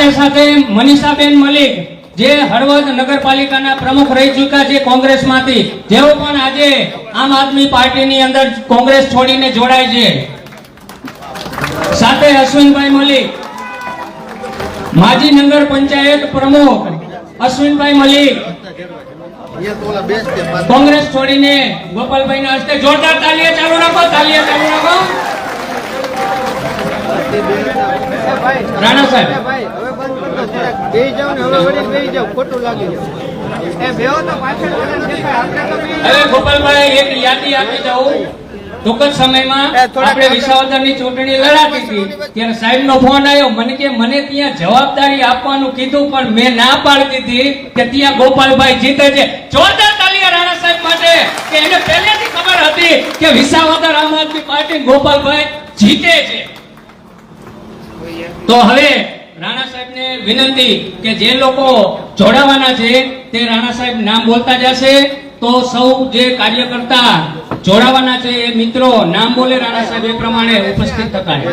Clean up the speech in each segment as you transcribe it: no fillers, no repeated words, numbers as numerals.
મારી સાથે મનીષાબેન મલિક જે હળવદ નગરપાલિકાના પ્રમુખ રહી ચૂક્યા છે કોંગ્રેસમાંથી, જેઓ પણ આજે આમ આદમી પાર્ટીની અંદર કોંગ્રેસ છોડીને જોડાય છે. સાથે અશ્વિનભાઈ મલિક, માજી નગર પંચાયત પ્રમુખ અશ્વિનભાઈ મલિક કોંગ્રેસ છોડીને ગોપાલભાઈના હસ્તે જોરદાર તાલીઓ ચાલુ રાખો, તાલીઓ ચાલુ રાખો. રાણા સાહેબ હવે ગોપાલભાઈ એક યાદી આપી દઉં. ટૂંક જ સમયમાં આપણે વિસાવદરની ચૂંટણી લડાતી હતી ત્યારે સાહેબનો ફોન આવ્યો, મને કે મને ત્યાં જવાબદારી આપવાનું કીધું પણ મેં ના પાડતી હતી કે ત્યાં ગોપાલભાઈ જીતે છે. જોરદાર તાલીઓ રાણા સાહેબ માટે કે એને પહેલેથી ખબર હતી કે વિસાવદર આમ આદમી પાર્ટી ગોપાલભાઈ જીતે છે. તો હવે રાણા સાહેબને વિનંતી કે જે લોકો જોડાવાના છે તે રાણા સાહેબ નામ બોલતા જશે, તો સૌ જે કાર્યકર્તા જોડાવાના છે એ મિત્રો નામ બોલે રાણા સાહેબ એ પ્રમાણે ઉપસ્થિત થતા રહે.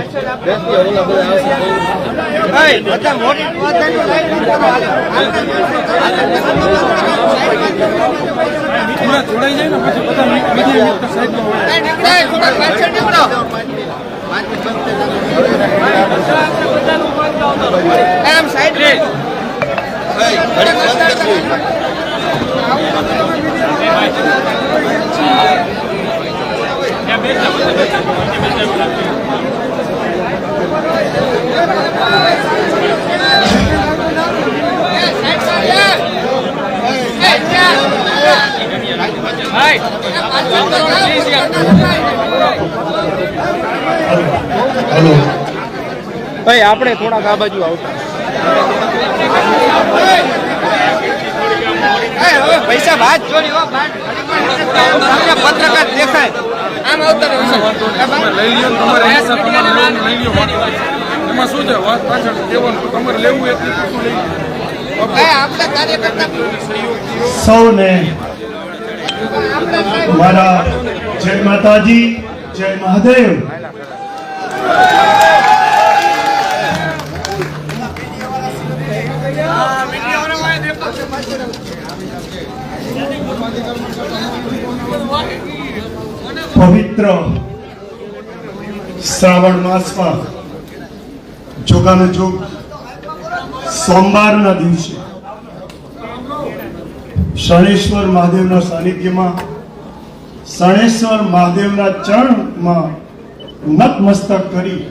એમ સાઈડ રે ભાઈ આપણે થોડાક આ બાજુ આવતા પૈસા ભાત જોડી પત્રકાર દેખાય આમ આવતા લઈ લ્યો તમારે લઈ લ્યો એમાં શું છે વાત પાછળ દેવાનું તમારે લેવું સૌને મારા જય માતાજી, જય મહાદેવ. પવિત્ર શ્રાવણ માસમાં જોગાનો જોગ સોમવારના દિવસે શણેશ્વર મહાદેવના સાનિધ્યમાં શણેશ્વર મહાદેવના ચરણમાં નતમસ્તક કરી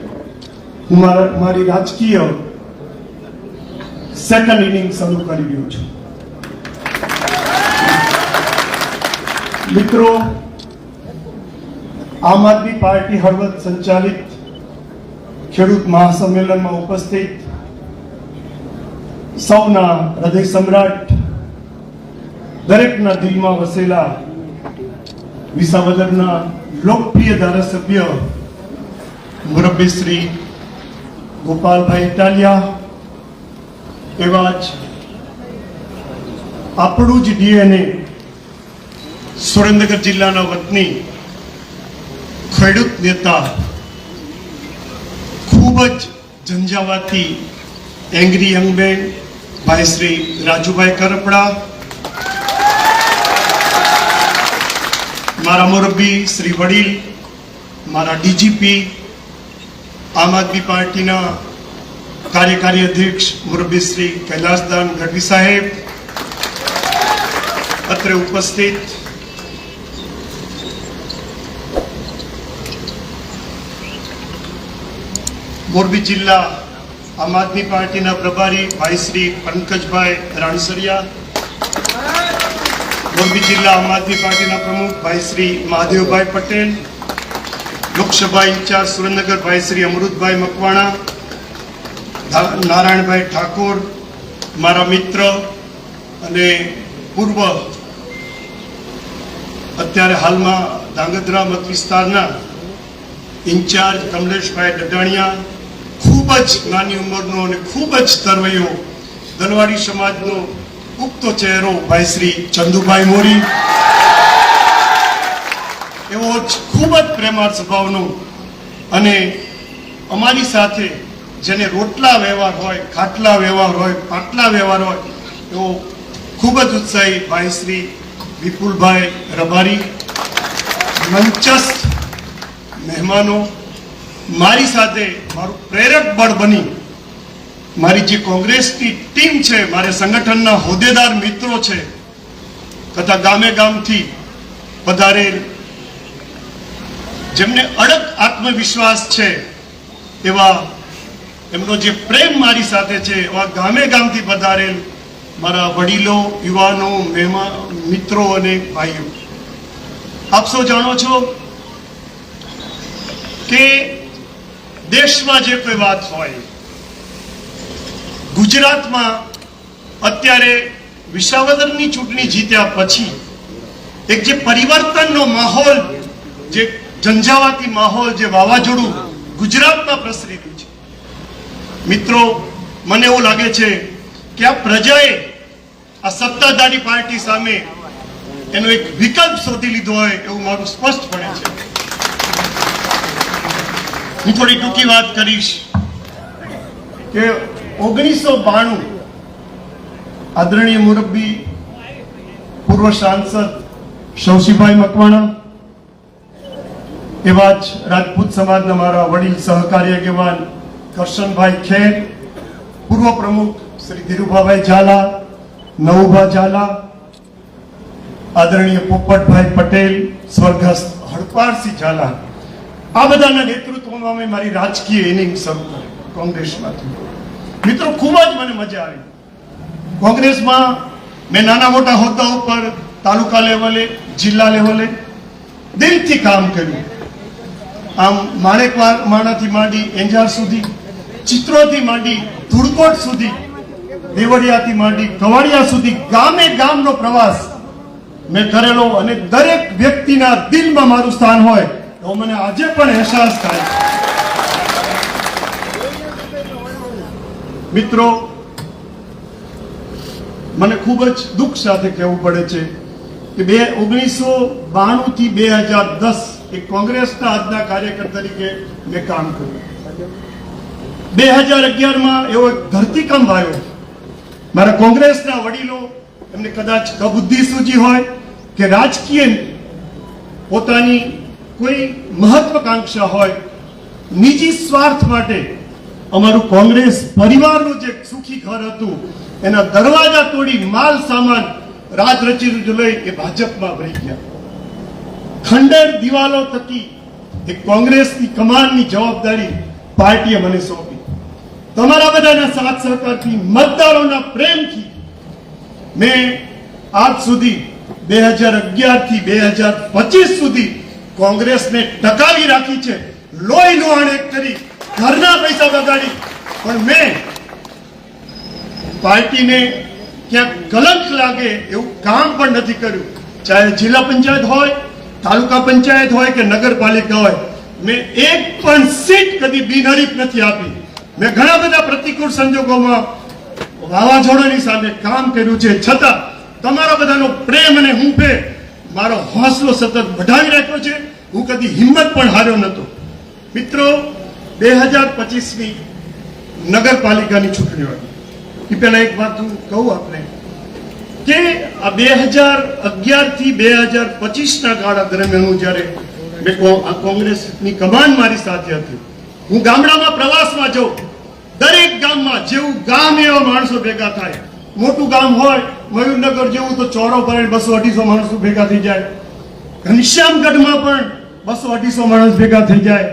હું મારી રાજકીય સેકન્ડ ઇનિંગ શરૂ કરી રહ્યો છું. મિત્રો, આમ આદમી પાર્ટી હળવદ સંચાલિત ખેડૂત મહાસંમેલનમાં ઉપસ્થિત સૌના હૃદય સમ્રાટ, દરેકના દિલમાં વસેલા વિસાવદરના લોકપ્રિય ધારાસભ્ય મુરબ્બી શ્રી ગોપાલભાઈ ઇટાલિયા, એવા જ આપણું જ ડીએનએ સુરેન્દ્રનગર જિલ્લાના વતની ખેડૂત નેતા, ખૂબ જ ઝંઝાવાતી એંગ્રી યંગમેન ભાઈ શ્રી રાજુભાઈ કરપડા, મારા મુરબ્બી શ્રી વડીલ, મારા ડીજીપી, આમ આદમી પાર્ટીના કાર્યકારી અધ્યક્ષ મુરબ્બી શ્રી કૈલાસદાન ગઢવી સાહેબ, અત્રે ઉપસ્થિત મોરબી જિલ્લા આમ આદમી પાર્ટીના પ્રભારી ભાઈ શ્રી પંકજભાઈ રાણસરિયા, મોરબી જિલ્લા આમ આદમી પાર્ટીના પ્રમુખ ભાઈ શ્રી મહાદેવભાઈ પટેલ, લોકસભા ઇન્ચાર્જ સુરેન્દ્રનગર ભાઈ શ્રી અમૃતભાઈ મકવાણા, નારાયણભાઈ ઠાકોર, મારા મિત્ર અને પૂર્વ અત્યારે હાલમાં ધાંગધ્રા મત વિસ્તારના ઇન્ચાર્જ કમલેશભાઈ ડડાણિયા, ખૂબ જ નાની ઉંમરનો અને ખૂબ જ તરવૈયો દલવાડી સમાજનો ઉગતો ચહેરો ભાઈ શ્રી ચંદુભાઈ મોરી, એવો જ ખૂબ જ પ્રેમાળ સ્વભાવનો અને અમારી સાથે જેને રોટલા વ્યવહાર હોય, ખાટલા વ્યવહાર હોય, પાટલા વ્યવહાર હોય, એવો ખૂબ જ ઉત્સાહી ભાઈ શ્રી વિપુલભાઈ રબારી, મંચસ્થ મહેમાનો, મારી સાથે મારું પ્રેરક બળ બની મારી જે કોંગ્રેસની ટીમ છે, મારે સંગઠનના હોદ્દેદાર મિત્રો છે, તથા ગામે ગામથી પધારેલ જેમને અડગ આત્મવિશ્વાસ છે એવા એમનો જે પ્રેમ મારી સાથે છે, એવા ગામે ગામથી પધારેલ મારા વડીલો, યુવાનો, મહેમાન, મિત્રો અને ભાઈઓ, આપ સૌ જાણો છો કે દેશમાં જે કોઈ વાત હોય, ગુજરાતમાં અત્યારે વિસાવદરની ચૂંટણી જીત્યા પછી એક જે પરિવર્તનનો માહોલ, જે ઝંઝાવાતી માહોલ, જે વાવાઝોડું ગુજરાતમાં પ્રસરી રહ્યું છે, મિત્રો મને એવું લાગે છે કે આ પ્રજાએ આ સત્તાધારી પાર્ટી સામે એનો એક વિકલ્પ શોધી લીધો હોય એવું મારું સ્પષ્ટપણે છે. હું થોડી ટૂંકી વાત કરીશ કે 1992 આદરણીય મુરબ્બી પૂર્વ સાંસદ શૌસીભાઈ મકવાણા, એવા જ રાજપૂત સમાજના મારા વડીલ સહકારી આગેવાન કરશનભાઈ ખેર, પૂર્વ પ્રમુખ શ્રી ધીરુભાઈ ઝાલા, નવુભા ઝાલા, આદરણીય પોપટભાઈ પટેલ, સ્વર્ગસ્થ હરપારસિંહ ઝાલા, આ બધાના નેતૃત્વમાં મેં મારી રાજકીય ઇનિંગ શરૂ કરી કોંગ્રેસમાંથી. મિત્રો ખૂબ જ મને મજા આવી. કોંગ્રેસમાં મેં નાના મોટા હોદ્દા ઉપર તાલુકા લેવલે, જિલ્લા લેવલે દિલથી કામ કર્યું. આમ માણેકવાડાથી માંડી એંજાર સુધી, ચિત્રોથી માંડી ધુડકોટ સુધી, દેવળિયાથી માંડી કવાડિયા સુધી ગામે ગામનો પ્રવાસ મેં કરેલો અને દરેક વ્યક્તિના દિલમાં મારું સ્થાન હોય એવો મને આજે પણ અહેસાસ થાય છે. મિત્રો, મને ખૂબ જ દુઃખ સાથે કહેવું પડે છે કે 1992 થી 2010 એક કોંગ્રેસના આજના કાર્યકર તરીકે મેં કામ કર્યું. 2011માં એવો એક ધરતીકંપ આવ્યો. મારા કોંગ્રેસના વડીલો, એમને કદાચ કબુદ્ધિ સૂજી હોય કે રાજકીય પોતાની કોઈ મહત્વકાંક્ષા હોય, નિજી સ્વાર્થ માટે અમારું કોંગ્રેસ પરિવારનું જે સુખી ઘર હતું એના દરવાજા તોડી માલ સામાન રાજ રચી લઈ એ ભાજપમાં ભરી ગયા. ખંડેર દિવાલો થકી એક કોંગ્રેસની કમાનની જવાબદારી પાર્ટીએ મને સોંપી. તમારા બધાના સાથ સહકારથી, મતદારોના પ્રેમથી મેં આજ સુધી 2011 થી 2025 સુધી કોંગ્રેસને ટકાવી રાખી છે. લોહી લુહાણ એક કરી, ઘરના પૈસા બગાડી, પણ મેં પાર્ટીને ક્યાંક કલંક લાગે એવું કામ પણ નથી કર્યું. ચાહે જિલ્લા પંચાયત હોય, તાલુકા પંચાયત હોય કે નગરપાલિકા હોય, મેં એક પણ સીટ કદી બિનહરીફ નથી આપી. મેં ઘણા બધા પ્રતિકૂળ સંજોગોમાં વાવાઝોડાની સામે કામ કર્યું છે, છતાં તમારા બધાનો પ્રેમ અને હુંફે મારો હોંસલો સતત વધાવી રાખ્યો છે. હું કદી હિંમત પણ હાર્યો નહોતો. મિત્રો, 2025ની નગરપાલિકાની ચૂંટણીઓ હતી. એ પહેલા એક વાત હું કહું આપને કે આ 2011 થી 2025ના ગાળા દરમિયાન હું જ્યારે આ કોંગ્રેસની કમાન મારી સાથે હતી, હું ગામડામાં પ્રવાસમાં જાઉં, દરેક ગામમાં જેવું ગામ એવા માણસો ભેગા થાય. મોટું ગામ હોય મયુરનગર જેવું તો ચોરો ભરેલ 200-250 માણસો ભેગા થઈ જાય. ઘનશ્યામગઢમાં પણ 200-250 માણસ ભેગા થઈ જાય.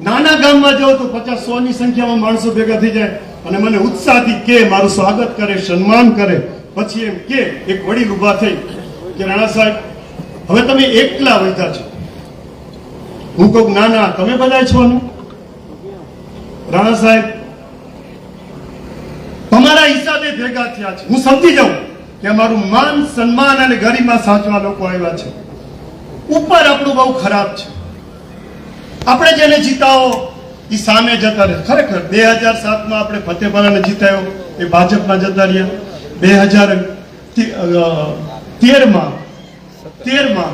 નાના ગામમાં જાઓ તો 50-100ની સંખ્યામાં માણસો ભેગા થઈ જાય અને મને ઉત્સાહથી કે મારું સ્વાગત કરે, સન્માન કરે. પછી એમ કે એક વડીલ ઉભા થઈ કે રાણા સાહેબ, હવે તમે એકલા વૈધા છો. હું કહું ના ના, તમે બધા છો ને. રાણા સાહેબ, તમારા હિસાબે ભેગા થયા છે. હું સમજી જાઉં કે અમારું માન, સન્માન અને ગરિમા સાચવા લોકો આવ્યા છે. ઉપર આપણું બહુ ખરાબ છે. આપણે જેને જીતાવો એ સામે જતા રહે. ખરેખર 2007માં આપણે ફતેપરાને જીતાયો, એ ભાજપમાં જતા રહ્યા. 2013માં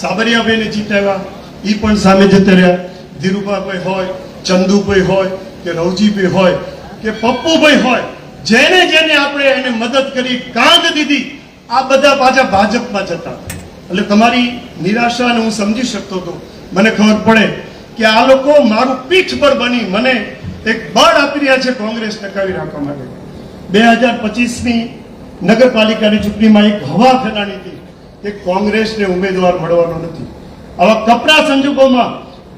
સાબરિયાભાઈને જીતાવ્યા, એ પણ સામે જતા રહ્યા. ધીરુભાઈ હોય ચંદુભાઈ હોય કે રવજીભાઈ હોય કે પપ્પુભાઈ હોય, જેને જેને આપણે એને મદદ કરી, કાંધ દીધી, આ બધા પાછા ભાજપમાં જતા. એટલે તમારી નિરાશાને હું સમજી શકતો હતો. મને ખબર પડે કે આ લોકો મારું પીઠ પર બની મને એક બળ આપી રહ્યા છે કોંગ્રેસ ટકાવી રાખવા માટે. 2025ની નગરપાલિકાની ચૂંટણીમાં એક હવા ફેલાણી હતી કે કોંગ્રેસને ઉમેદવાર મળવાનો નથી. આવા કપરા સંજોગોમાં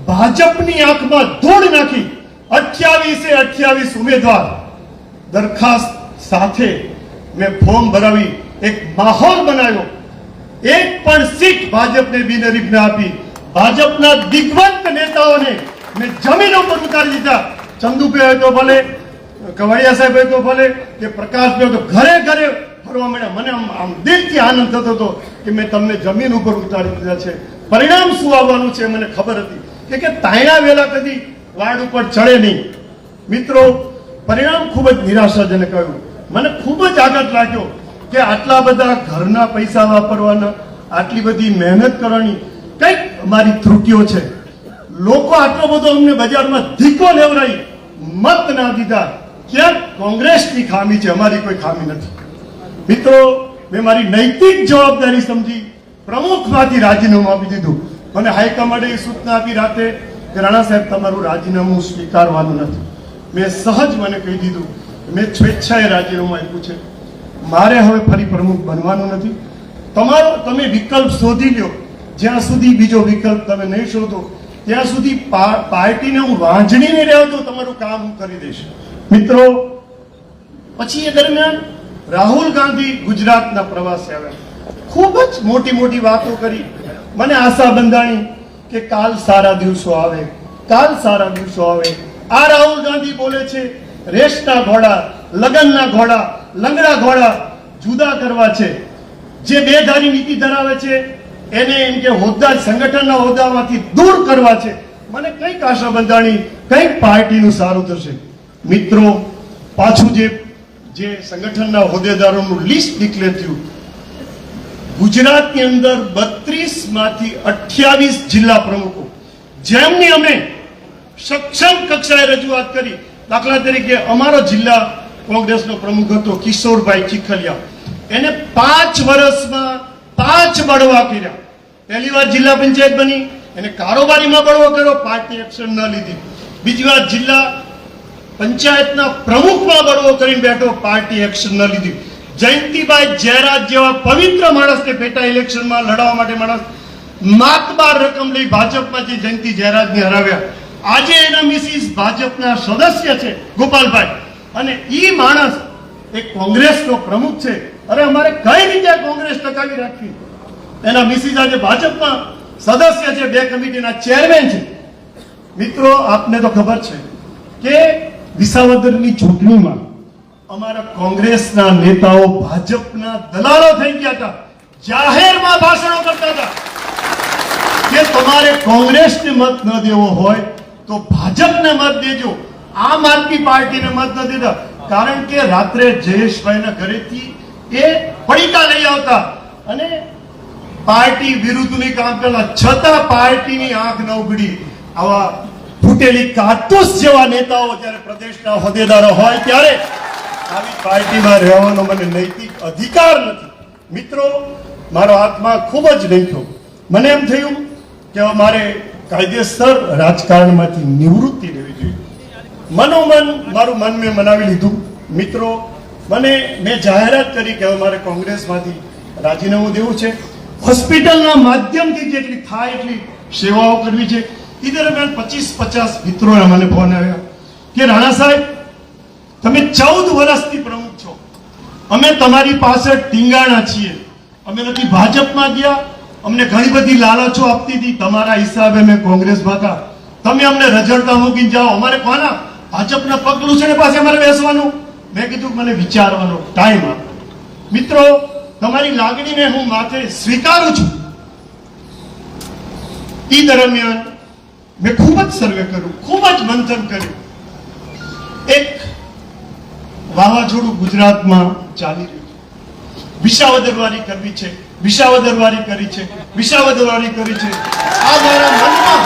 ભાજપની આંખમાં ધૂળ નાખી 28 ઉમેદવાર દરખાસ્ત સાથે મેં ફોર્મ ભરાવી એક માહોલ બનાવ્યો. એક પણ સીટ ભાજપને બિનહરીફને આપી. ભાજપના દિગ્ગજ નેતાઓને મેં જમીન ઉપર ઉતારી દીધા. ચંદુભાઈ હોય તો ભલે, કવાડિયા સાહેબ હોય તો ભલે, કે પ્રકાશભાઈ હોય તો ઘરે ઘરે ફરવા માંડ્યા. મને આમ દિલથી આનંદ થતો હતો કે મેં તમને જમીન ઉપર ઉતારી દીધા છે. પરિણામ શું આવવાનું છે મને ખબર હતી કે તાયણા વેલા કદી વાડ ઉપર ચડે નહીં. મિત્રો, પરિણામ ખૂબ જ નિરાશાજનક આવ્યું. મને ખૂબ જ આઘાત લાગ્યો કે આટલા બધા ઘરના પૈસા વાપરવાના, આટલી બધી મહેનત કરવાની કઈક અમારી ત્રુટીઓ છે. લોકો આટલો બધો અમને બજારમાં ધીકો લેવરાઈ મત ના દીધા. ક્યાંક કોંગ્રેસની ખામી છે, અમારી કોઈ ખામી નથી. મિત્રો, મેં મારી નૈતિક જવાબદારી સમજી પ્રમુખમાંથી રાજીનામું આપી દીધું. મને હાઈકમાન્ડે સૂચના આપી રાતે કે રાણા સાહેબ તમારું રાજીનામું સ્વીકારવાનું નથી. મેં સહજ મને કહી દીધું, મેં સ્વેચ્છાએ રાજીનામું આપ્યું છે. મારે હવે ફરી પ્રમુખ બનવાનું નથી. તમે વિકલ્પ શોધી લો. જ્યાં સુધી બીજો વિકલ્પ તમે નહીં શોધો ત્યાં સુધી પાર્ટીને હું વાંઝણી નહીં રહ્યો તો તમારું કામ હું કરી દઈશ. મિત્રો, પછી એ દરમિયાન રાહુલ ગાંધી ગુજરાતના પ્રવાસે આવ્યા. ખૂબ જ મોટી મોટી વાતો કરી. મને આશા બંધાણી કે કાલ સારા દિવસો આવે, કાલ સારા દિવસો આવે. આ રાહુલ ગાંધી બોલે છે રેસના ઘોડા, લગનના ઘોડા, લંગડા ઘોડા જુદા કરવા છે. જે બેધારી નીતિ ધરાવે છે એને એમ કે હોદ્દા, સંગઠનના હોદ્દામાંથી દૂર કરવા છે. મને કઈક આશા બંધાણી, કઈક પાર્ટીનું સારું થશે. મિત્રો, પાછું જે સંગઠનના હોદ્દેદારોનું લિસ્ટ ડિક્લેર થયું, ગુજરાતની અંદર 32 માંથી 28 જિલ્લા પ્રમુખો જેમની અમે સક્ષમ કક્ષાએ રજૂઆત કરી. દાખલા તરીકે અમારો જિલ્લા કોંગ્રેસનો પ્રમુખ હતો કિશોરભાઈ ચીખલિયા. એને 5 વર્ષમાં 5 બળવા કર્યા. પહેલી વાર જિલ્લા પંચાયત બની, એને કારોબારીમાં બળવો કર્યો, પાર્ટી એક્શન ન લીધી. બીજી વાર જિલ્લા પંચાયતના પ્રમુખમાં બળવો કરીને બેઠો, પાર્ટી એક્શન ન લીધી. જયંતિભાઈ જયરાજ જેવા પવિત્ર માણસને પેટા ઇલેક્શનમાં લડાવવા માટે માણસ માતબાર રકમ લઈ ભાજપમાં જે જયંતિ જયરાજને હરાવ્યા. આજે એના મિસિસ ભાજપના સદસ્ય છે ગોપાલભાઈ, અને ઈ માણસ એક કોંગ્રેસનો પ્રમુખ છે. અરે અમારે કઈ રીતે કોંગ્રેસ ટકાવી રાખવી? એના મિસિસ આજે ભાજપમાં સદસ્ય છે, 2 કમિટીના ચેરમેન છે. મિત્રો, આપને તો ખબર છે કે વિસાવદરની ચૂંટણીમાં અમારા કોંગ્રેસના નેતાઓ ભાજપના દલાલો થઈ ગયા હતા. જાહેરમાં ભાષણો કરતા હતા કે તમારે કોંગ્રેસને મત ન દેવો હોય તો ભાજપને મત દેજો. આમ આદમી પાર્ટીને મત ન દેતા. કારણ કે રાત્રે જયેશભાઈના ઘરેથી એ પડીકા લઈ આવતા અને પાર્ટી વિરુદ્ધની કામ કરતા, છતાં પાર્ટીની આંખ ન ઉઘડી. આવા ફૂટેલી કારતૂસ જેવા નેતાઓ જ્યારે પ્રદેશના હોદ્દેદારો હોય ત્યારે આવી પાર્ટીમાં રહેવાનો મને નૈતિક અધિકાર નથી. મિત્રો, મારો આત્મા ખૂબ જ નહીતો. મને એમ થયું કે મારે કાયદેસર રાજકારણમાંથી નિવૃત્તિ લેવી જોઈએ. મનોમન મારું મન મેં મનાવી લીધું. મિત્રો, મેં જાહેરાત કરી કે હવે મારે કોંગ્રેસમાંથી રાજીનામું દેવું છે. હોસ્પિટલના માધ્યમથી જેટલી થાય એટલી સેવાઓ કરવી છે. એ દરમિયાન 25-50 મિત્રોએ મને ફોન આવ્યા કે રાણા સાહેબ, તમે 14 વર્ષથી પ્રમુખ છો, અમે તમારી પાસે ટીંગાણા છીએ, અમે નથી ભાજપમાં ગયા, અમને ઘણી બધી લાલચો આપતી હતી, તમારા હિસાબે મેં કોંગ્રેસમાં હતા, તમે અમને રઝળતા મૂકીને જાઓ, અમારે કોના ભાજપના પગલું છે ને પાસે અમારે બેસવાનું. મેં કીધું મને વિચારવાનો ટાઈમ આપો. મિત્રો, તમારી લાગણીને હું માથે સ્વીકારું છું. એ દરમિયાન મેં ખૂબ જ સર્વે કર્યું, ખૂબ જ મંથન કર્યું. એક વાવાઝોડું ગુજરાતમાં ચાલી રહ્યું છે. વિસાવદરવારી કરવી છે, વિસાવદરવારી કરી છે, વિસાવદરવારી કરી છે. આ મારા મનમાં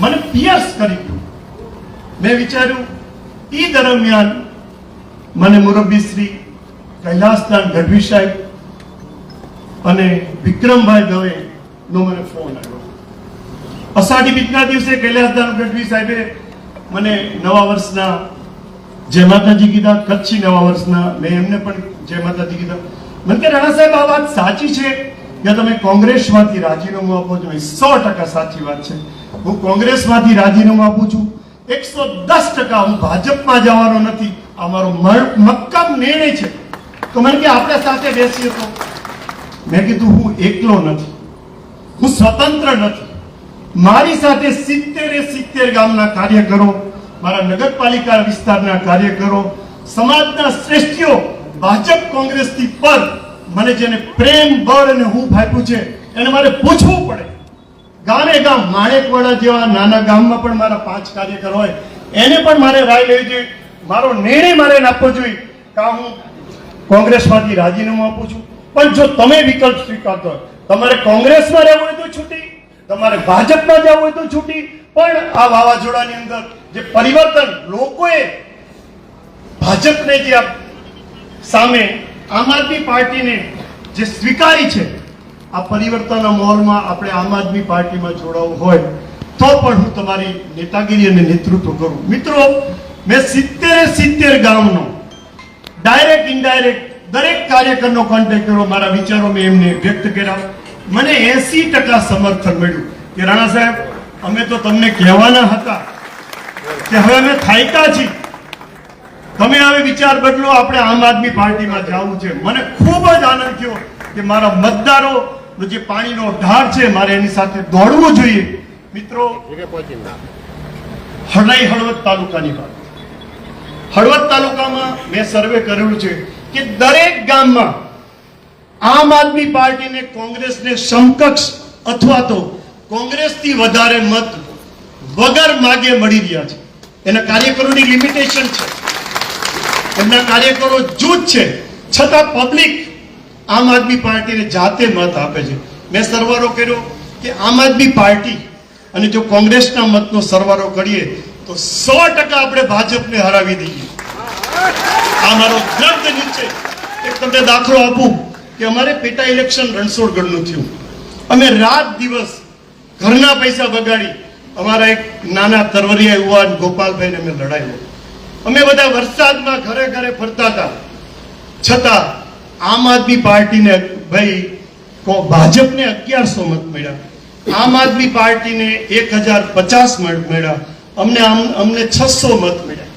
મને પિયર્સ કરી ગયું. મેં વિચાર્યું એ દરમિયાન મને મુરબ્બી શ્રી કૈલાસદાન ગઢવી સાહેબ અને વિક્રમભાઈ દવે નો મને ફોન આવ્યો. અષાઢી બીજના દિવસે કૈલાસદાન ગઢવી સાહેબે મને નવા વર્ષના જય માતાજી કીધા, કચ્છી નવા વર્ષના. મેં એમને પણ જય માતાજી કીધા. મને કે રાણા સાહેબ આ વાત સાચી છે કે તમે કોંગ્રેસમાંથી રાજીનામું આપો છો? 100% સાચી વાત છે. હું કોંગ્રેસમાંથી રાજીનામું આપું છું. 110% હું ભાજપમાં જવાનો નથી. આ મારો મક્કમ નિર્ણય છે. તો મને કે આપણે સાથે બેસીએ તો? મેં કીધું હું એકલો નથી, હું સ્વતંત્ર નથી. મારી સાથે 70 ગામના કાર્યકરો, મારા નગરપાલિકા વિસ્તારના કાર્યકરો, સમાજના શ્રેષ્ઠીઓ, ભાજપ કોંગ્રેસથી પર મને જેને પ્રેમ બળ અને હૂંફ આપ્યું છે એને મારે પૂછવું પડે. ગામે ગામ માણેકવાડા જેવા નાના ગામમાં પણ મારા 5 કાર્યકર હોય, એને પણ મારે રાય લેવી જોઈએ. મારો નિર્ણય મારે આપવો જોઈએ કે હું કોંગ્રેસમાંથી રાજીનામું આપું છું. પણ જો તમે વિકલ્પ સ્વીકારતો હોય, તમારે કોંગ્રેસમાં રહેવું હોય તો છૂટી, તમારે ભાજપમાં જવું હોય તો છૂટી. પણ આ વાવાઝોડાની અંદર જે પરિવર્તન લોકોએ ભાજપને જે સામે આમ આદમી પાર્ટીને જે સ્વીકારી છે, આ પરિવર્તનના માહોલમાં આપણે આમ આદમી પાર્ટીમાં જોડાવું હોય તો પણ હું તમારી નેતાગીરી અને નેતૃત્વ કરું. મિત્રો, મેં 70 ગામનો ડાયરેક્ટ ઇનડાયરેક્ટ દરેક કાર્યકરનો કોન્ટેક્ટ કર્યો. મારા વિચારો મેં એમને વ્યક્ત કર્યા. મને 80% સમર્થન મળ્યું કે રાણા સાહેબ, અમે તો તમને કહેવાના હતા કે હવે અમે થાક્યા છીએ, તમે હવે વિચાર બદલો, આપણે આમ આદમી પાર્ટીમાં જવું છે. મને ખૂબ જ આનંદ થયો કે મારા મતદારો જે પાણીનો ઢાળ છે, મારે એની સાથે દોડવું જોઈએ. મિત્રો, હળવદ તાલુકાની વાત, હળવદ તાલુકામાં મેં સર્વે કરેલું છે કે દરેક ગામમાં આમ આદમી પાર્ટીને કોંગ્રેસને સમકક્ષ અથવા તો કોંગ્રેસથી વધારે મત વગર માગે મળી રહ્યા છે. એના કાર્યકરોની લિમિટેશન છે, એમના કાર્યકરો જૂથ છે, છતાં પબ્લિક આમ આદમી પાર્ટીને જાતે મત આપે છે. મેં સરવાળો કર્યો કે આમ આદમી પાર્ટી અને જો કોંગ્રેસના મતનો સરવાળો કરીએ તો 100% આપણે ભાજપને હરાવી દઈએ. આ મારો દ્રઢ નિશ્ચય. એક તમને દાખલો આપું કે અમારે પેટા ઇલેક્શન રણછોડગઢનું થયું. અમે રાત દિવસ ઘરના પૈસા બગાડી અમારા એક નાના તરવરિયા યુવાન ગોપાલભાઈને અમે લડાવ્યો. અમે બધા વરસાદમાં ઘરે ઘરે ફરતા હતા, છતાં આમ આદમી પાર્ટીને ભાઈ ભાજપને 1100 મત મળ્યા, આમ આદમી પાર્ટીને 1050 મત મળ્યા, અમને 600 મત મળ્યા.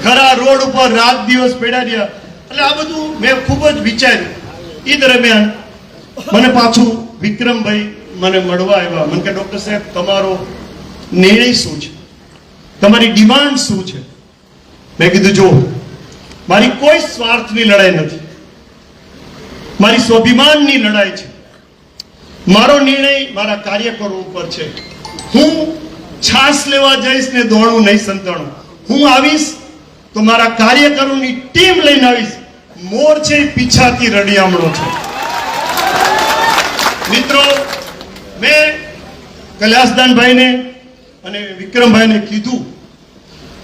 ખરા રોડ ઉપર રાત દિવસ પડ્યા રહ્યા. એટલે આ બધું મેં ખૂબ જ વિચાર્યું. એ દરમિયાન મને પાછું વિક્રમભાઈ મને મળવા આવ્યા. મને કે ડોક્ટર સાહેબ, તમારો નિર્ણય શું છે, તમારી ડિમાન્ડ શું છે? મેં કીધું, જો મારી કોઈ સ્વાર્થની લડાઈ નથી, મારી સ્વાભિમાનની લડાઈ છે. મારો નિર્ણય મારા કાર્યકરો ઉપર છે. હું છાસ લેવા જઈશ ને દોડું નહીં સંતાણું. હું આવીશ તો મારા કાર્યકરોની ટીમ લઈને આવીશ. મોર છે પીછાથી રડિયામણો છે. મિત્રો, મેં કૈલાસદાનભાઈને અને વિક્રમભાઈને કીધું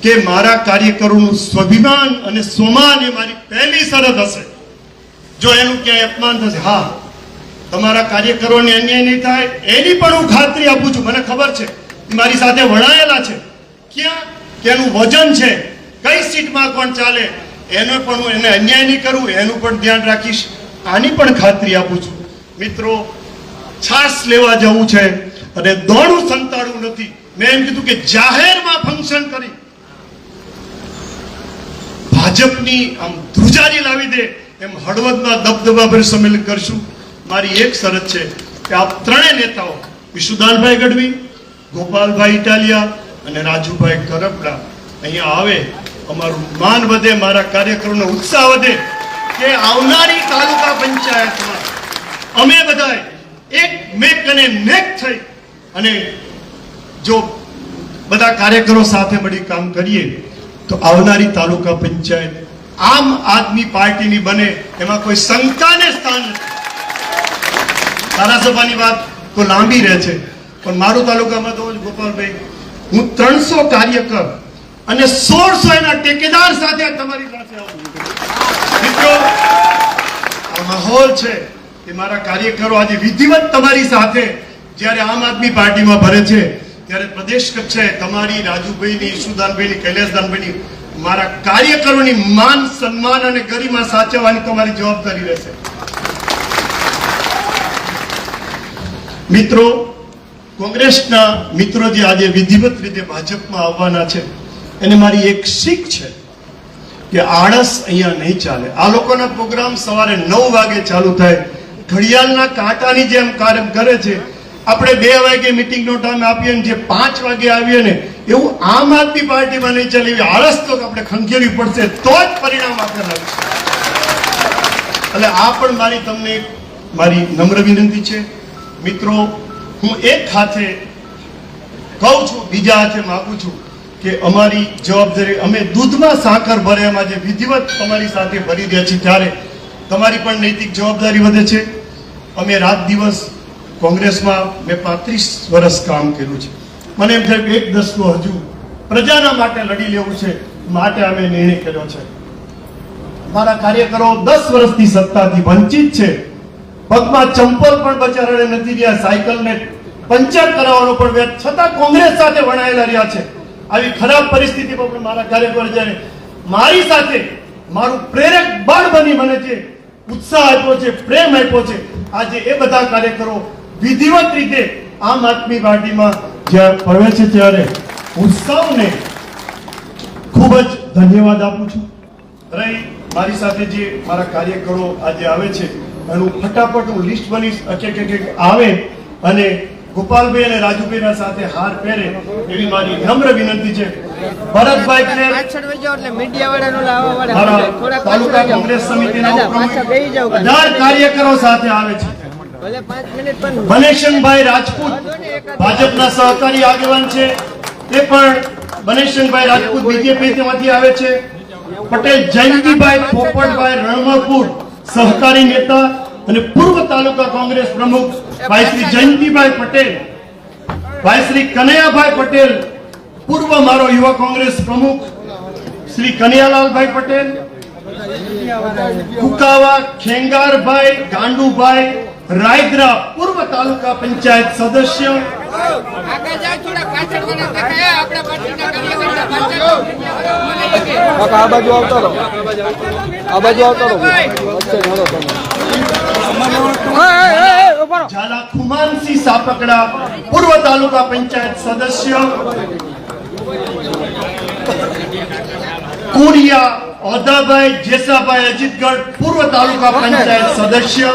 કે મારા કાર્યકરોનું સ્વાભિમાન અને સ્વમાન એ મારી પહેલી શરત હશે. જો એનું ક્યાંય અપમાન થશે, હા, તમારા કાર્યકરોને અન્યાય નહીં થાય એની પણ હું ખાતરી આપું છું. મને ખબર છે, મારી સાથે વણાયેલા છે. ક્યાં કે એનું વજન છે, કઈ સીટમાં કોણ ચાલે, એનો પણ હું એને અન્યાય નહીં કરું, એનું પણ ધ્યાન રાખીશ. આની પણ ખાતરી આપું છું. મિત્રો, છાસ લેવા જવું છે અને દોડું સંતાડવું નથી. મેં એમ કીધું કે જાહેરમાં ફંક્શન કરી ભાજપની આમ ધ્રુજારી લાવી દે એમ હળવદમાં દબદબાભેર સંમેલન કરશું. મારી એક શરત છે કે આપ ત્રણેય નેતાઓ વિશુદાનભાઈ ગઢવી, ગોપાલભાઈ ઇટાલિયા અને રાજુભાઈ કરપડા અહીંયા આવે. અમારું માન વધે, મારા કાર્યકરોનો ઉત્સાહ વધે કે આવનારી તાલુકા પંચાયતમાં અમે બધાએ એક મેક અને નેક થઈ અને જો બધા કાર્યકરો સાથે મળી કામ કરીએ તો આવનારી તાલુકા પંચાયત આમ આદમી પાર્ટીની બને એમાં કોઈ શંકાને સ્થાન નથી. ધારાસભાની વાત તો લાંબી રહે છે, પણ મારું તાલુકામાં તો ગોપાલભાઈ, હું 300 કાર્યકર અને 1600 એના ટેકેદાર સાથે તમારી સાથે આવું છું. મિત્રો, આ માહોલ છે કે મારા કાર્યકરો આજે વિધિવત તમારી સાથે જ્યારે આમ આદમી પાર્ટીમાં ભરે છે, ત્યારે પ્રદેશ કક્ષાએ તમારી, રાજુભાઈની, ઈશુદાનભાઈની, કૈલાસદાનભાઈની, મારા કાર્યકરોની માન, સન્માન અને ગરિમા સાચવવાની તમારી જવાબદારી રહેશે. મિત્રો, કોંગ્રેસના મિત્રો જે આજે વિધિવત રીતે ભાજપમાં આવવાના છે, એને મારી એક શીખ છે કે આળસ અહીંયા નહીં ચાલે. આ લોકોના પ્રોગ્રામ સવારે 9 વાગે ચાલુ થાય, ઘડિયાળના કાંટાની જેમ કાર્ય કરે છે. આપણે 2 વાગે મીટિંગનો ટાઈમ આપીએ ને જે 5 વાગે આવીએ ને, એવું આમ આદમી પાર્ટીમાં નહીં ચાલે. એવી આળસ તો આપણે ખંખેરવી પડશે, તો જ પરિણામ આપણે લાવીશું. એટલે આ પણ મારી તમને મારી નમ્ર વિનંતી છે. મિત્રો, હું એક હાથે કહું છું, બીજા હાથે માગું છું કે અમારી જવાબદારી, અમે દૂધમાં સાકર ભરે એમાં જે વિધિવત તમારી સાથે ભરી રહ્યા છીએ, ત્યારે તમારી પણ નૈતિક જવાબદારી વધે છે. અમે રાત દિવસ કોંગ્રેસમાં મેં 35 વર્ષ કામ કર્યું છે. મને એમ થાય કે 1/10 હજુ પ્રજાના માટે લડી લેવું છે, માટે અમે નિર્ણય કર્યો છે. મારા કાર્યકરો 10 વર્ષથી સત્તાથી વંચિત છે. પગમાં ચંપલ પણ બચારાને નથી રહ્યા, સાયકલને પંચર કરાવવાનો પણ વેત, છતાં કોંગ્રેસ સાથે વણાયેલા રહ્યા છે. આવી ખરાબ પરિસ્થિતિમાં પણ મારા કાર્યકરો જ્યારે મારી સાથે મારું પ્રેરક બળ બની મને જે ઉત્સાહ આપ્યો છે, પ્રેમ આપ્યો છે, આજે એ બધા કાર્યકરો વિધિવત રીતે આમ આદમી પાર્ટીમાં જ્યારે પ્રવેશે છે, ત્યારે હું સૌને ખૂબ જ ધન્યવાદ આપું છું. રહી મારી સાથે જે મારા કાર્યકરો આજે આવે છે, એનું ફટાફટ હું લિસ્ટ બનીશ, આવે અને ગોપાલભાઈ અને રાજુભાઈના સાથે હાર પહેરે એવી મારી નમ્ર વિનંતી છે. ભરતભાઈ પટેલ, તાલુકા કોંગ્રેસ સમિતિના ઉપપ્રમુખ, 18 કાર્યકરો સાથે આવે છે. બનેશનભાઈ રાજપૂત ભાજપના સહકારી આગેવાન છે, તે પણ બનેશનભાઈ રાજપૂત બીજેપી માંથી આવે છે. પટેલ જયંતિભાઈ પોપટભાઈ રણમાપુર સહકારી નેતા અને પૂર્વ તાલુકા કોંગ્રેસ પ્રમુખ ભાઈ શ્રી જયંતિભાઈ પટેલ, ભાઈ શ્રી કનૈયાભાઈ પટેલ પૂર્વ મારો યુવા કોંગ્રેસ પ્રમુખ શ્રી કનૈયાલાલભાઈ પટેલ, કુકાવા ખેંગારભાઈ ગાંડુભાઈ રાયદ્રા પૂર્વ તાલુકા પંચાયત સદસ્ય, આ બાજુ આવતા રહો, આ બાજુ આવતા રહો. ઝાલા ખુમાનસિંહ સાપકડા પૂર્વ તાલુકા પંચાયત સદસ્ય, કુરિયા ઓધાભાઈ જેસાભાઈ અજીતગઢ પૂર્વ તાલુકા પંચાયત સદસ્ય,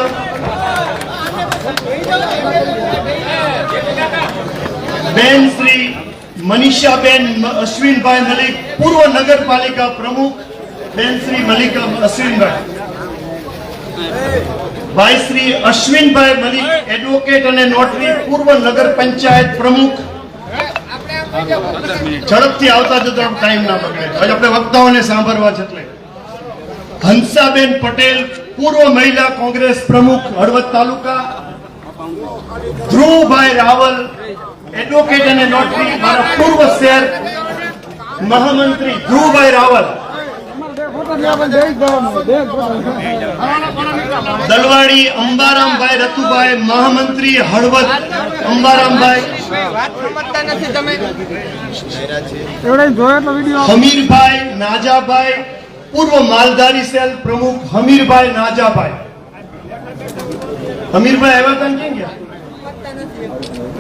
બેન શ્રી મનીષાબેન અશ્વિનભાઈ મલિક પૂર્વ નગરપાલિકા પ્રમુખ, બેન શ્રી મલિકા અશ્વિનભાઈ, ભાઈ શ્રી અશ્વિનભાઈ મલિક એડવોકેટ અને નોટરી પૂર્વ નગર પંચાયત પ્રમુખ. ઝડપથી આવતા જતા ટાઈમ ના બગડે, આપણે વક્તાઓને સાંભળવા છે. એટલે હંસાબેન પટેલ પૂર્વ મહિલા કોંગ્રેસ પ્રમુખ હળવદ તાલુકા, ધ્રુવભાઈ રાવલ એડવોકેટ અને નોટરી મારા પૂર્વ શહેર મહામંત્રી ધ્રુવભાઈ રાવલ, દલવાડી અંબારામભાઈ રતુભાઈ મહામંત્રી હળવદ અંબારામભાઈ, હમીરભાઈ નાજાભાઈ પૂર્વ માલધારી સેલ પ્રમુખ હમીરભાઈ નાજાભાઈ. હમીરભાઈ આવ્યા હતા ક્યાં ગયા?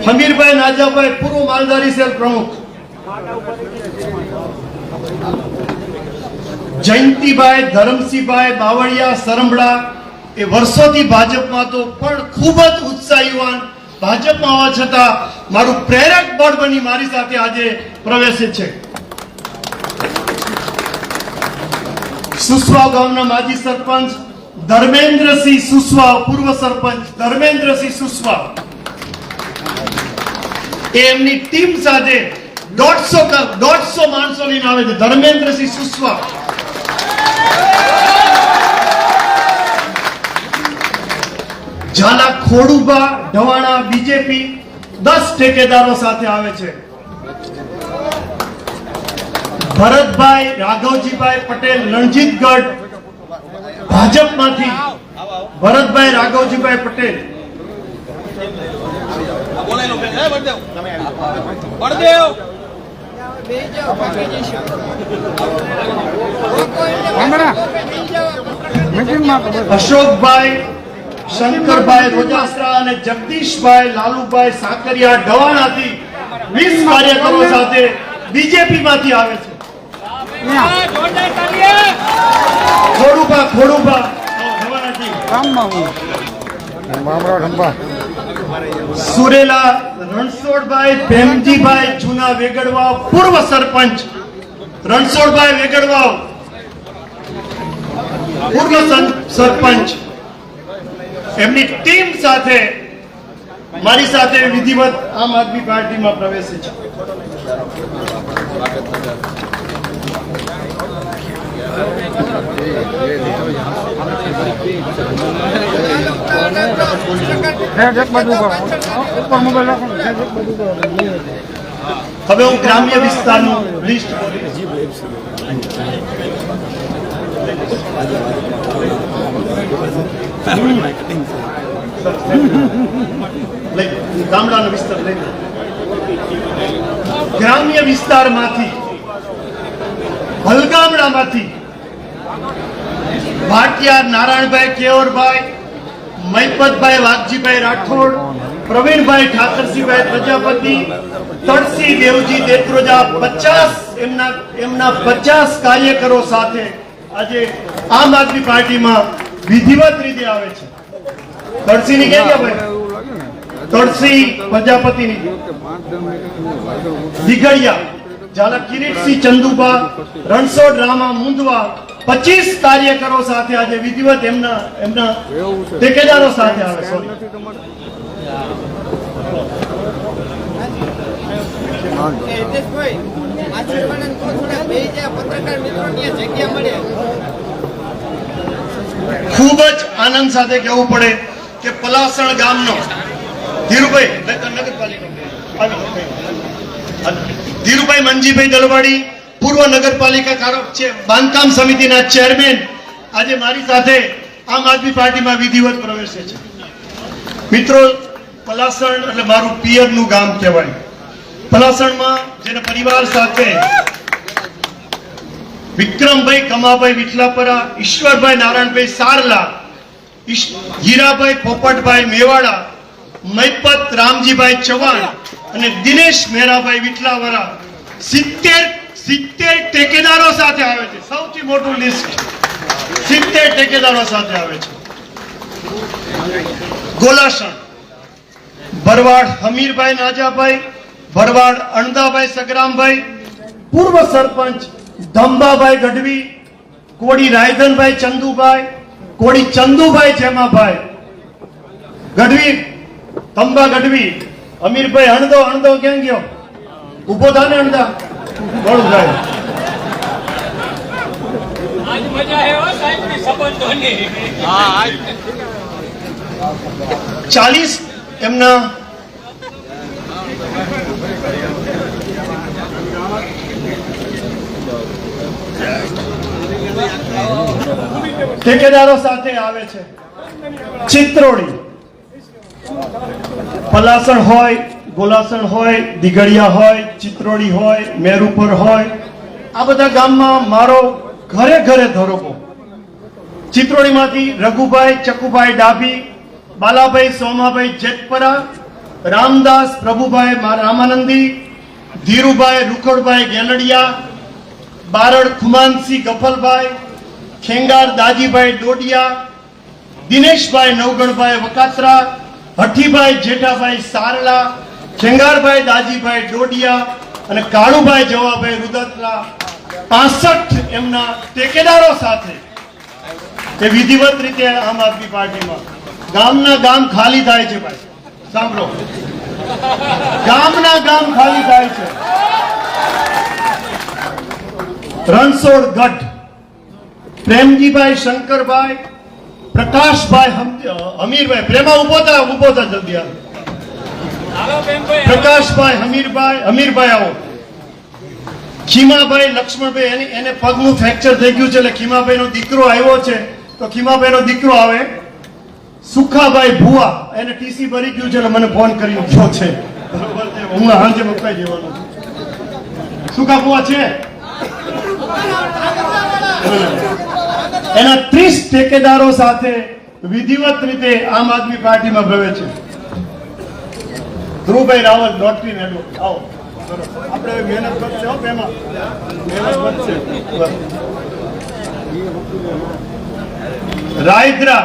હમીરભાઈ નાજાભાઈ પૂર્વ માલધારી સેલ પ્રમુખ, જયંતિભાઈ ધરમસિંહભાઈ બાવળિયા સરંબડા, એ વર્ષોથી ભાજપમાં તો પણ ખૂબ જ ઉત્સાહીવાન, ભાજપમાં હોવા છતાં મારું પ્રેરક બળ બની મારી સાથે આજે પ્રવેશે છે. સુસવા ગામના માજી સરપંચ ધર્મેન્દ્રસિંહ સુસવા, પૂર્વ સરપંચ ધર્મેન્દ્રસિંહ સુસવા, એ એમની ટીમ સાથે 150 માણસો લઈને આવે છે. ધર્મેન્દ્રસિંહ સુસવા, ઝાલા ખોડુભા ઢવાણા બીજેપી 10 ઠેકેદારો સાથે આવે છે. ભરતભાઈ રાઘવજીભાઈ પટેલ રણજીતગઢ ભાજપમાંથી ભરતભાઈ રાઘવજીભાઈ પટેલ. અશોકભાઈ શંકરભાઈ રોજાસરા અને જગદીશભાઈ લાલુભાઈ સાકરિયા ઢવાણાથી 20 કાર્યકરો સાથે બીજેપી માંથી આવે છે. ખોડુભા ઢવાણાથી સુરેલા રણછોડભાઈ ભેમજીભાઈ જૂના વેગડવાવ પૂર્વ સરપંચ રણછોડભાઈ વેગડવાવ પૂર્વ સરપંચ એમની ટીમ સાથે મારી સાથે વિધિવત આમ આદમી પાર્ટીમાં પ્રવેશે છે. હવે હું ગ્રામ્ય વિસ્તારનું લિસ્ટ ગામડાનો વિસ્તાર લઈ ગ્રામ્ય વિસ્તારમાંથી ભલગામડામાંથી ભાટિયા નારાયણભાઈ કેવરભાઈ મૈપતભાઈ વાઘજીભાઈ રાઠોડ પ્રવીણભાઈ ઠાકરસિંહભાઈ પ્રજાપતિ તળસી દેવજી દેત્રોજા 50 એમના 50 કાર્યકરો સાથે આજે આમ આદમી પાર્ટીમાં વિધિવત રીતે આવે છે. તળસીની ક્યાં ગયા ભાઈ? તળસી પ્રજાપતિની દિગડિયા ઝાલા કિરીટસિંહ ચંદુબા રણછોડ રામા મુંદવા 25 કાર્યકરો સાથે આજે વિધિવત એમના ઠેકેદારો સાથે આવે. સોરી ખૂબ જ આનંદ સાથે કહેવું પડે કે પલાસણ ગામનો ધીરુભાઈ મંજીભાઈ દલવાડી પૂર્વ નગરપાલિકા કારક છે, બાંધકામ સમિતિના ચેરમેન આજે મારી સાથે આમ આદમી પાર્ટીમાં વિધિવત પ્રવેશે છે. મિત્રો, પલાસણ એટલે મારું પિયરનું ગામ કહેવાય. પલાસણમાં જેના પરિવાર સાથે વિક્રમભાઈ કમાભાઈ વિઠલાપરા, ઈશ્વરભાઈ નારાયણભાઈ સારલા, હીરાભાઈ પોપટભાઈ મેવાડા, મૈપત રામજીભાઈ ચૌહાણ અને દિનેશ મેરાભાઈ વિઠલાવરા 70 ઠેકેદારો સાથે આવે છે. સૌથી મોટું લિસ્ટ 70 ઠેકેદારો સાથે આવે છે. ગોલાસણ ભરવાડ હમીરભાઈ નાજાભાઈ, ભરવાડ અણદાભાઈ સગરામભાઈ, પૂર્વ સરપંચ ધંબાભાઈ ગઢવી, કોડી રાયધનભાઈ ચંદુભાઈ, કોડી ચંદુભાઈ જેમાભાઈ ગઢવી, ધંબા ગઢવી, અમીરભાઈ અણદો ક્યાં ગયો? ઉભો થાને અણદા બોલું સાહેબ. આજ મજા આવ્યો સાહેબની સંબંધોની. 40 એમના ઠેકેદારો સાથે આવે છે. ચિત્રોડી પલાસણ હોય, ગોલાસણ હોય, દિગડિયા હોય, ચિત્રોડી હોય, મેરુપર હોય, આ બધા ગામમાં મારો ઘરે ધરોકો. ચિત્રોડીમાંથી રઘુભાઈ ચકુભાઈ ડાભી, બાલાભાઈ સોમાભાઈ જેતપરા, રામદાસ પ્રભુભાઈ રામાનંદી, ધીરુભાઈ રૂખડભાઈ ગેલડિયા, બારડ ખુમાનસિંહ ગફલભાઈ, ખેંગાર દાજીભાઈ ડોડિયા, દિનેશભાઈ નવગણભાઈ વકાત્રા, હઠીભાઈ જેઠાભાઈ સારલા, ખેંગારભાઈ દાજીભાઈ ડોડિયા અને કાળુભાઈ જવાભાઈ રુદતરા 65 એમના ઠેકેદારો સાથે એ વિધિવત રીતે આમ આદમી પાર્ટીમાં ગામના ગામ ખાલી થાય છે. ભાઈ સાંભળો, ગામના ગામ ખાલી થાય છે. રણછોડ ગઢ પ્રેમજીભાઈ શંકરભાઈ, પ્રકાશભાઈ હમીરભાઈ પ્રેમા ઉભો થા જલ્દી આવો. પ્રકાશભાઈ હમીરભાઈ આવો. ખીમાભાઈ લક્ષ્મણભાઈ એને પગનું ફ્રેક્ચર થઈ ગયું છે એટલે ખીમાભાઈ નો દીકરો આવ્યો છે તો ખીમાભાઈ નો દીકરો આવે. સુખાભાઈ ભુવા એને ટીસી ભરી ગયું છે એટલે મને ફોન કરી ઉઠ્યો છે. બરોબર છે, હમણાં હાંજે મકાઈ જવાનું છે. સુખા ભુવા છે એના 30 ઠેકેદારો સાથે વિધિવત રીતે આમ આદમી પાર્ટીમાં પ્રવેશ છે. ધ્રુવભાઈ રાવલ ડોક્ટરી એડવોકેટ આવો. આપણે મહેનત કરશે હો પેમાં મહેનત કરશે. રાયદ્રા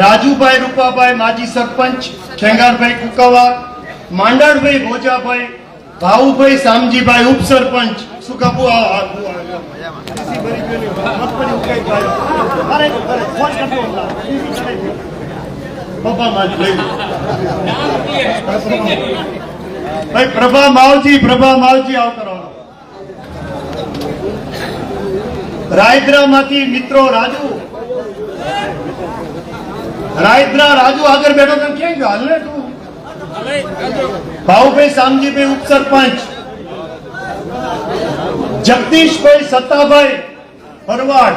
રાજુભાઈ રૂપાભાઈ માજી સરપંચ, ખેંગારભાઈ કુકાવા, માંડળભાઈ ભોજાભાઈ, ભાવુભાઈ શામજીભાઈ ઉપસરપંચ. સુકાપુ પ્રભા માવજી આવ કરવાનો. રાયદ્રા માંથી મિત્રો રાજુ આગળ બેઠો તને ક્યાં ગયો? હાલ ને તું. ભાવુભાઈ શામજીભાઈ ઉપસરપંચ, જગદીશભાઈ સત્તાભાઈ ભરવાડ,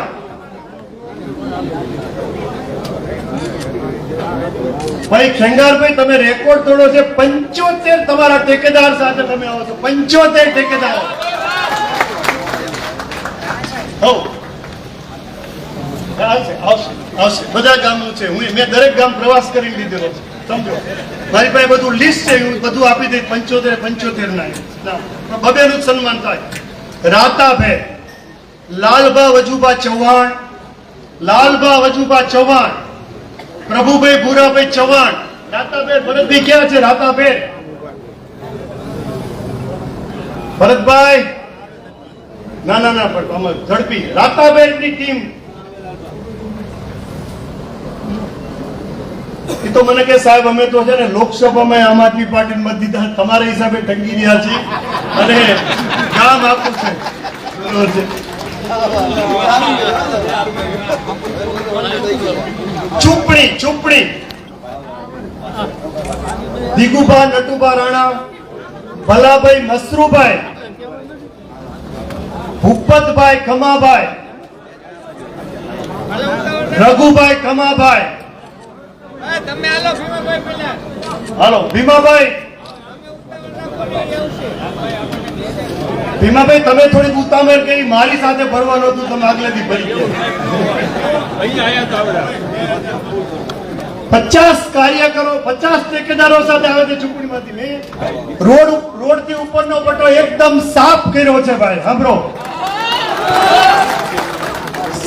ભાઈ ખેંગારભાઈ તમે રેકોર્ડ તોડો છે. 75 તમારા ઠેકેદાર સાથે તમે આવો છો. 75 ઠેકેદારો. આવશે બધા ગામનું છે. મેં દરેક ગામ પ્રવાસ કરી લીધેલો છે. સમજો મારી પાસે બધું લિસ્ટ છે. હું બધું આપી દઈશ. 75 ના બબેનું સન્માન થાય. રાતાભાઈ લાલભા વજુભા ચૌહાણ, પ્રભુભાઈ ભૂરાભાઈ ચૌહાણ. રાતાભાઈ ભરતભાઈ ક્યાં છે? રાતાભાઈ ભરતભાઈ ના પણ ઝડપી. રાતાભાઈ ટીમ એ તો મને કે સાહેબ અમે તો છે ને લોકસભામાં આમ આદમી પાર્ટી મત દીધા, તમારા હિસાબે ટંગી રહ્યા છે અને કામ આપવું છે. ચૂંટણી દિગુભા નટુભા રાણા, ભલાભાઈ મસરૂભાઈ, ભૂપતભાઈ ખમાભાઈ, રઘુભાઈ ખમાભાઈ. હાલો ભીમાભાઈ તમે થોડીક ઉતામેર કરી. મારી સાથે ભરવાનું હતું, તમે આગળથી ભરી ગયા. 50 કાર્યકરો 50 ઠેકેદારો સાથે આવે છે ચૂંટણીમાંથી. મેં રોડ થી ઉપરનો પટ્ટો એકદમ સાફ કર્યો છે ભાઈ. સાંભળો,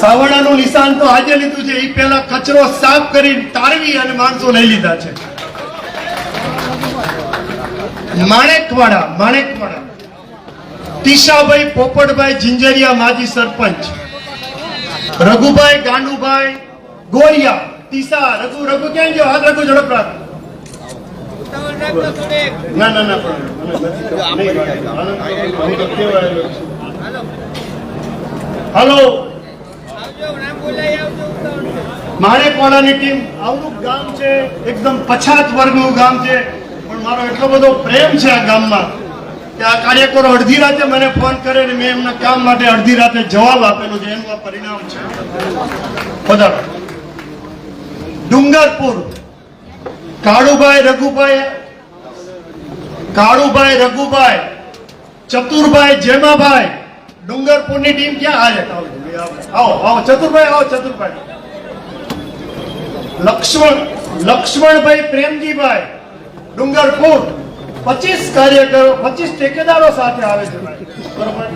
સાવરણાનું નિશાન તો આજે લીધું છે. એ પહેલા કચરો સાફ કરી તારવી અને માણસો લઈ લીધા છે. માણેકવાડા ટીશાભાઈ પોપટભાઈ જિંજરિયા માજી સરપંચ, રઘુભાઈ ગાંડુભાઈ ગોરિયા ટીસા. રઘુ ક્યાં ગયો? હાથ રઘુ ઝડપ રાખ. ના હાલો માણેકવાડાની ટીમ. આવડું ગામ છે, એકદમ પછાત વર્ગનું ગામ છે, પણ મારો એટલો બધો પ્રેમ છે આ ગામમાં કે આ કાર્યકરો અડધી રાતે મને ફોન કરે ને મેં એમના કામ માટે અડધી રાતે જવાબ આપેલો છે. એનું આ પરિણામ છે. બધા ડુંગરપુર કાળુભાઈ રઘુભાઈ ચતુરભાઈ જેમાભાઈ. ડુંગરપુરની ટીમ ક્યાં? આવો ચતુરભાઈ. લક્ષ્મણભાઈ પ્રેમજીભાઈ ડુંગરપુર. 25 કાર્યકરો 25 ઠેકેદારો સાથે આવે છે. બરોબર.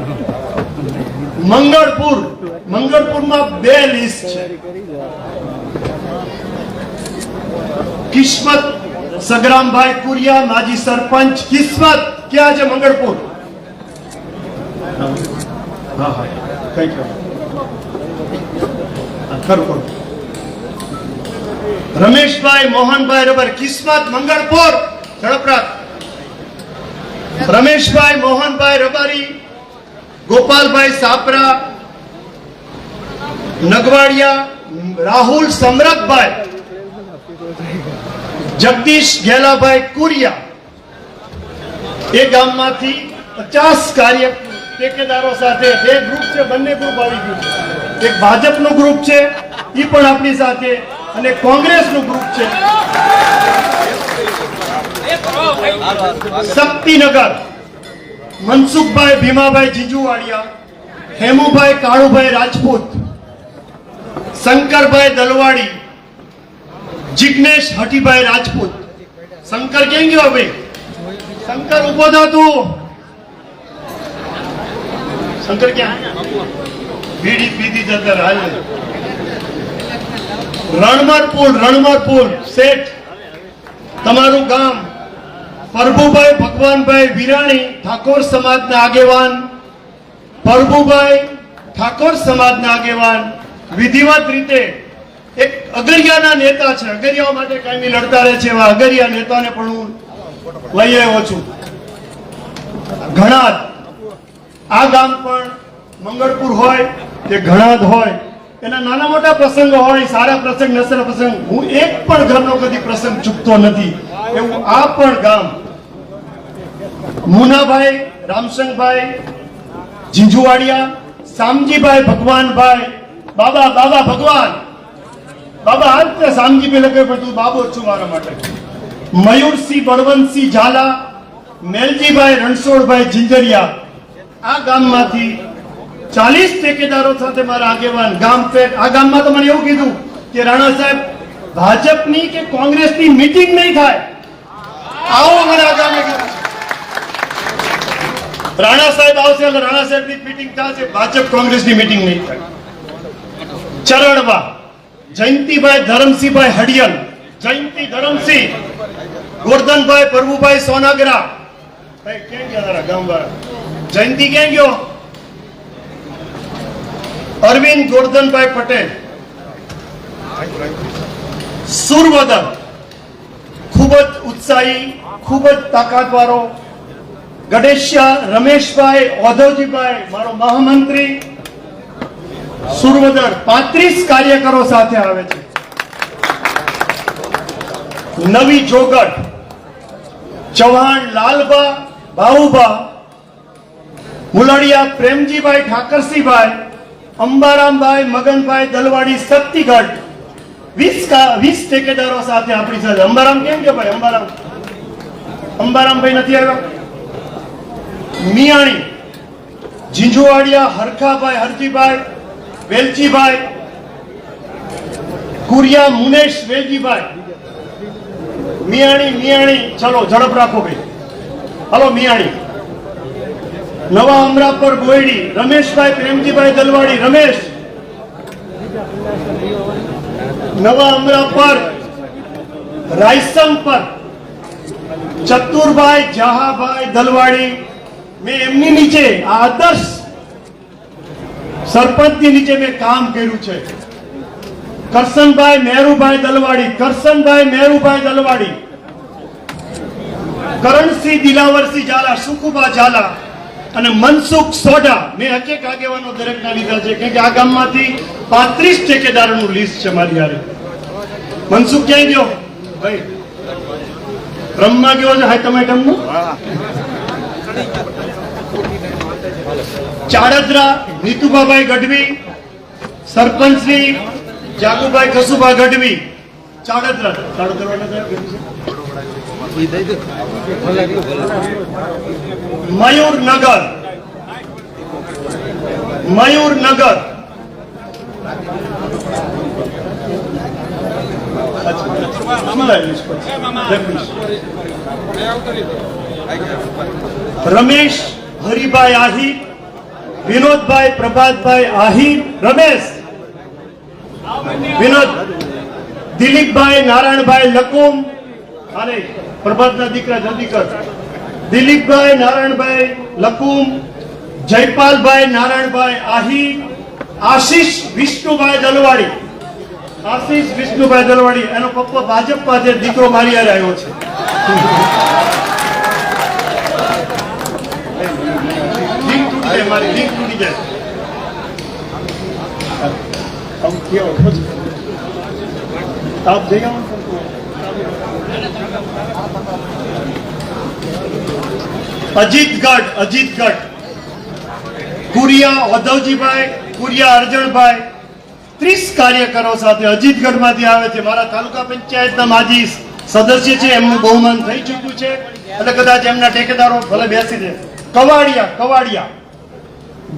મંગળપુરમાં 2 લિસ્ટ છે. કિસ્મત સગરામભાઈ કુરિયા માજી સરપંચ. કિસ્મત ક્યાં છે? મંગળપુર. રમેશભાઈ મોહનભાઈ રબર. કિસ્મત મંગળપુર. ઝડપ. રમેશભાઈ મોહનભાઈ રબારી, ગોપાલભાઈ સાપરા, નગવાડિયા રાહુલ સમરકભાઈ, જગદીશ ગેલાભાઈ કુરિયા, એ ગામમાંથી 50 કાર્ય ટેકેદારો સાથે બે ગ્રુપ છે, બંને ગ્રુપ આવી ગયું છે. એક ભાજપનું ગ્રુપ છે, એ પણ આપણી સાથે, અને કોંગ્રેસનું ગ્રુપ છે. શક્તિનગર મનસુખભાઈ ભીમાભાઈ જીજુવાડિયા, હેમુભાઈ કાળુભાઈ રાજપૂત, શંકરભાઈ દલવાડી, જિગ્નેશ હઠીભાઈ રાજપૂત. શંકર ક્યાં ગયો ભાઈ? શંકર ઉભો થા તું. શંકર ક્યાં? બીડી પીધી જતા હાલ. રણમરપુર શેઠ, તમારું ગામ. પ્રભુભાઈ ભગવાનભાઈ વિરાણી, ઠાકોર સમાજના આગેવાન. પ્રભુભાઈ ઠાકોર સમાજના આગેવાન, વિધિવત રીતે એક અગરિયાના નેતા છે, અગરિયાઓ માટે કાયમી લડતા રહે છે, એવા અગરિયા નેતાને પણ હું લઈ આવ્યો છું. ઘણાદ, આ ગામ પણ મંગળપુર હોય કે ઘણાદ હોય, એના નાના મોટા પ્રસંગો હોય, સારા પ્રસંગ, નસરા પ્રસંગ, હું એક પણ ઘરનો કદી પ્રસંગ ચૂકતો નથી. એવું આ પણ ગામ. મુનાભાઈ રામસંગભાઈ જીંજુવાડિયા, શામજીભાઈ ભગવાનભાઈ, બાબા ભગવાન, બાબા હાલ શામજી પેલા કહે પણ તું બાબો છું મારા માટે. મયુરસિંહ બળવંતસિંહ ઝાલા, મેલજીભાઈ રણછોડભાઈ જિંજરિયા, આ ગામમાંથી 40 ટેકેદારો સાથે મારા આગેવાન ગામ પેટ. આ ગામમાં તો મને એવું કીધું કે રાણા સાહેબ, ભાજપની કે કોંગ્રેસની મીટિંગ નહીં થાય, આવો મને આ ગામે કીધું. રાણા સાહેબ આવશે એટલે રાણા સાહેબની મીટિંગ થશે, ભાજપ કોંગ્રેસની મીટિંગ નહીં થાય. ચરણવા જયંતિભાઈ ધરમસિંહભાઈ હડિયલ, જયંતિ ધરમસિંહ, ગોરધનભાઈ પ્રભુભાઈ સોનાગરા. ક્યાં ગયા તારા ગામવાળા? જયંતિ ક્યાં ગયો? અરવિંદ ગોરધનભાઈ પટેલ. સુરવદર, ખૂબ જ ઉત્સાહી, ખૂબ જ તાકાતવાળો. ગણેશિયા રમેશભાઈ ઓધવજીભાઈ, મારો મહામંત્રી. સુરવદર 35 કાર્યકરો સાથે આવે છે. નવી જોગટ ચૌહાણ લાલબા ભાવુબા, મુલડિયા પ્રેમજીભાઈ ઠાકરસિંહભાઈ, અંબારામભાઈ મગનભાઈ દલવાડી શક્તિગઢ. 20 ટેકેદારો સાથે આપણી સાથે. અંબારામ કેમ કે ભાઈ? અંબારામભાઈ નથી આવ્યા. મિયાણી જીંજુવાડિયા, હરખાભાઈ હરજીભાઈ, વેલજીભાઈ કુરિયા, મુનેશ વેલજીભાઈ. મિયાણી, ચલો ઝડપ રાખો ભાઈ. હલો મિયાણી. નવા અમરાપર ગોયડી, રમેશભાઈ પ્રેમજીભાઈ દલવાડી, રમેશ. નવા અમરાપર રાયસમ પર ચતુરભાઈ જહાભાઈ દલવાડી. મેં એમની નીચે આ આદર્શ સરપંચની નીચે મેં કામ કર્યું છે. કરશનભાઈ મેરુભાઈ દલવાડી, કરણસિંહ દિલાવરસિંહ ઝાલા, સુખુબા ઝાલા અને મનસુખ સોઢા. મેં એક આગેવાનો દરેકના લીધા છે, કેમ કે આ ગામમાંથી 35 ટેકેદારોનું લિસ્ટ છે મારી હારે. મનસુખ ક્યાંય ગયો ભાઈ? રમવા ગયો છે હાઈ ટમેટમનું. ચાડદરા નીતુભાઈ ગઢવી, સરપંચ શ્રી જાગુભાઈ કસુભા ગઢવી. ચાડદરા મયુરનગર રમેશ હરિભાઈ આહિર, વિનોદભાઈ પ્રભાતભાઈ આહિર, રમેશ વિનોદ, દિલીપભાઈ નારાયણભાઈ લકુમ, અરે પ્રભાતના દીકરા જલ્દી દિલીપભાઈ નારાયણભાઈ લકુમ, જયપાલભાઈ નારાયણભાઈ આહિર, આશીષ વિષ્ણુભાઈ દલવાડી. એનો પપ્પા ભાજપ પાસે, દીકરો મારી હારે આવ્યો છે. મારી લીંક તૂટી જાય. આપ જઈ આવો. અજીતગઢ કુરિયા ઉદ્ધવજીભાઈ, કુરિયા અર્જણભાઈ, 30 કાર્યકરો સાથે અજીતગઢમાંથી આવે છે. મારા તાલુકા પંચાયતના માજી સદસ્ય છે, એમનું બહુમાન થઈ ચૂક્યું છે એટલે કદાચ એમના ટેકેદારો ભલે બેસી દે. કવાડિયા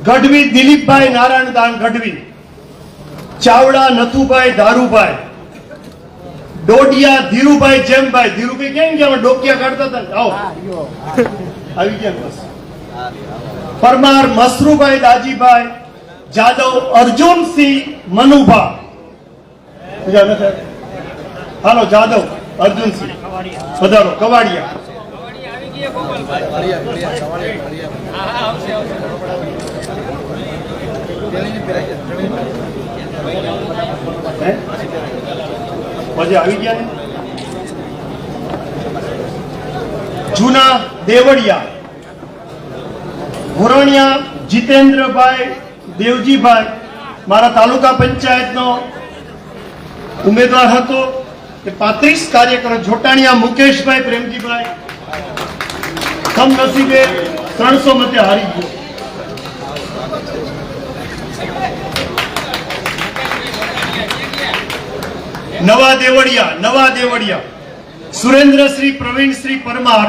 ગઢવી દિલીપભાઈ નારાયણદાન ગઢવી, ચાવડા નથુભાઈ ધારુભાઈ, ડોડિયા ધીરુભાઈ જેમભાઈ. ધીરુભાઈ કેમ કે અમે ડોકિયા કાઢતા હતા ને? આવો આવી ગયા બસ. પરમાર મસરૂભાઈ દાજીભાઈ, જાદવ અર્જુનસિંહ મનુભા. હાલો જાદવ અર્જુનસિંહ પધારો. કવાડિયા પછી આવી ગયા ને. જૂના દેવળિયા ભોરણિયા જીતેન્દ્રભાઈ દેવજીભાઈ, મારા તાલુકા પંચાયતનો ઉમેદવાર હતો. 35 કાર્યકરો. જોટાણીયા મુકેશભાઈ પ્રેમજીભાઈ, કમનસીબે 300 મતે હારી ગયો. નવા દેવળિયા સુરેન્દ્રશ્રી પ્રવીણશ્રી પરમાર,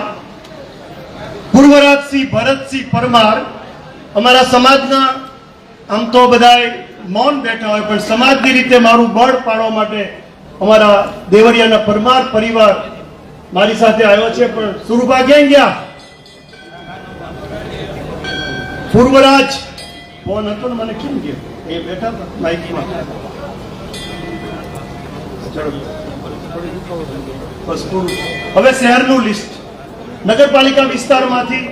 પૂર્વરાજસિંહ ભરતસિંહ પરમાર. અમારા સમાજના આમ તો બધાય મૌન બેઠા હોય, પણ સમાજની રીતે મારું બળ પાડવા માટે અમારા દેવળિયાના પરમાર પરિવાર મારી સાથે આવ્યો છે. પણ સુરુભા ક્યાં ગયા? પૂર્વરાજ ફોન હતો ને, મને કેમ ગયો? એ બેઠા હતા માઇકમાં. બસ પૂરું. હવે શહેરનું લિસ્ટ નગરપાલિકા વિસ્તારમાંથી.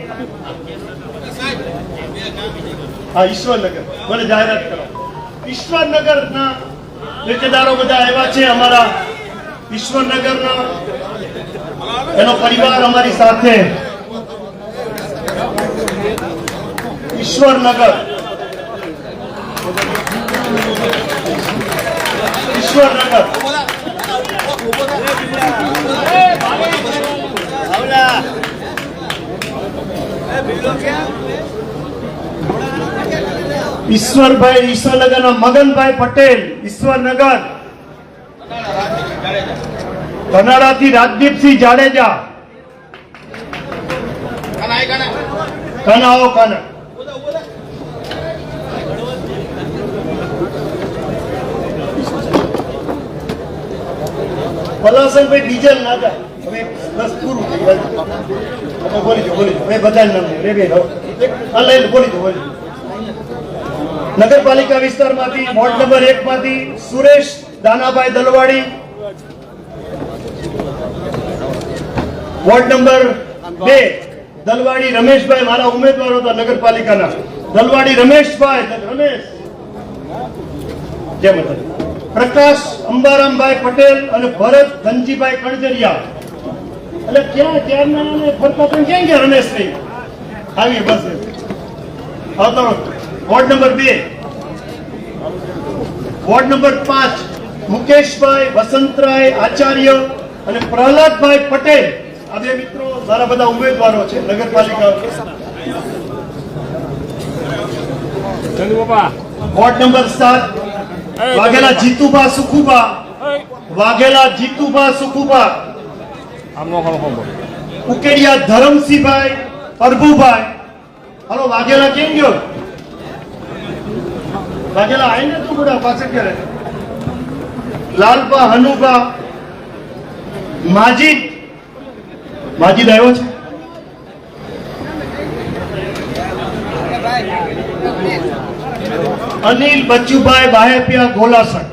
હા, ઈશ્વરનગર. મને જાહેરાત કરો. ઈશ્વરનગરના ઠેકેદારો બધા આવ્યા છે. અમારા ઈશ્વરનગરના એનો પરિવાર અમારી સાથે. ઈશ્વરનગર ઈશ્વરભાઈ, ઈશ્વરનગરના મગનભાઈ પટેલ, ઈશ્વરનગર. કનાડાથી રાજદીપસિંહ જાડેજા. કાના પલાસનભાઈ ડીઝલ નાગા. હવે બસ પૂરું થઈ ગયું. બોલી જો બધા નામ રે બે બોલી જો. નગરપાલિકા વિસ્તારમાંથી વોર્ડ નંબર 1 માંથી સુરેશ દાનાભાઈ દલવાડી, વોર્ડ નંબર 2 દલવાડી રમેશભાઈ, મારા ઉમેદવારો હતા નગરપાલિકાના. દલવાડી રમેશભાઈ, કેમ હતા? પ્રકાશ અંબારામભાઈ પટેલ અને ભરત ધનજીભાઈ કણજરિયા. એટલે ક્યાં ફરતા પણ ક્યાં ગયા રમેશભાઈ? આવી બસ આવતા. વોર્ડ નંબર 2, વોર્ડ નંબર 5 મુકેશભાઈ વસંતરાય આચાર્ય અને પ્રહલાદભાઈ પટેલ. આ બે મિત્રો મારા બધા ઉમેદવારો છે નગરપાલિકા. Ward number 7 Vaghela Jitubha સુખુભા, ઉકેડિયા Dharamsinhbhai Prabhubhai. હાલો વાઘેલા કેમ ગયો? વાઘેલા આવીને તું બધા પાછળ કરે. લાલબા હનુભા, માજીદ આવ્યો છે. અનિલ બચ્ચુભાઈ બાહેપિયા ગોલાસણ.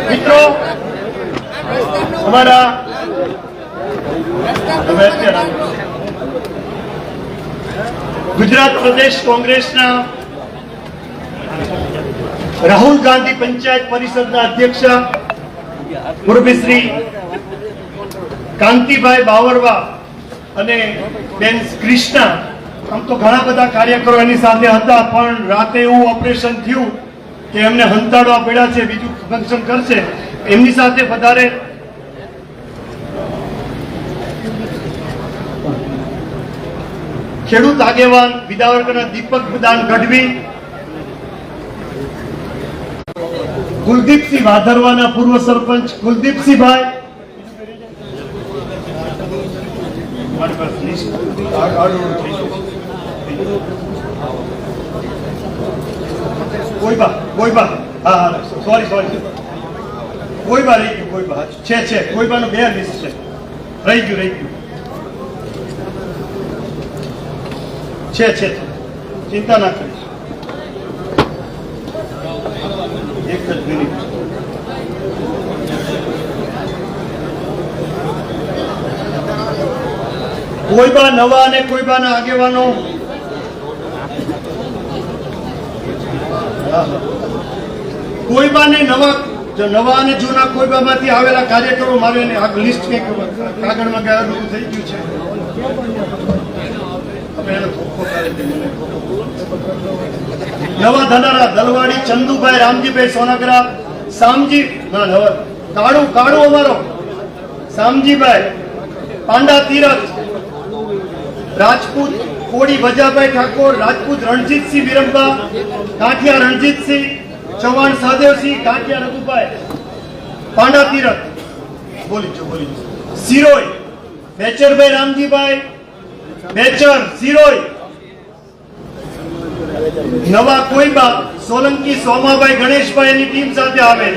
મિત્રો અમારા ગુજરાત પ્રદેશ કોંગ્રેસના રાહુલ ગાંધી પંચાયત પરિષદના અધ્યક્ષ પૂર્વશ્રી કાંતિભાઈ બાવરવા અને બેન કૃષ્ણા, આમ તો ઘણા બધા કાર્યકરો એની સાથે હતા, પણ રાતે એવું ઓપરેશન થયું કે એમને હંતાડવા પડ્યા છે, બીજું ફંક્શન કરશે. એમની સાથે વધારે ખેડૂત આગેવાન વિદાવરકરના દીપક દાન ગઢવી, કુલદીપસિંહ ભાદરવાના પૂર્વ સરપંચ કુલદીપસિંહભાઈ, કોઈબા હા સોરી કોઈબા રહી ગયું, કોઈબા છે કોઈબાનું 2 લિસ્ટ છે, રહી ગયું છે, ચિંતા ના કરીશ. એક જ મિનિટ. કોઈબા નવા અને કોઈબાના આગેવાનો કોઈબાને નવા અને જૂના કોઈબામાંથી આવેલા કાર્યકરો, મારે લિસ્ટ કંઈક કાગળમાં ગયેલું થઈ ગયું છે. નવા ધનારા દલવાડી ચંદુભાઈ રામજીભાઈ સોનાગરા, સામજી કાળુ અમારો સામજીભાઈ પાંડા તીરથ, રાજપૂત કોડી ભજાભાઈ ઠાકોર, રાજપૂત રણજીતસિંહ વિરમબા, કાઠિયા રણજીતસિંહ, ચૌહાણ સહદેવસિંહ, કાઠિયા રઘુભાઈ પાંડા તીરથ, બોલી સિરોઈ બેચરભાઈ રામજીભાઈ બેચર સિરોઈ, નવા કોઈબા સોલંકી સોમાભાઈ ગણેશભાઈ એની ટીમ સાથે આવે,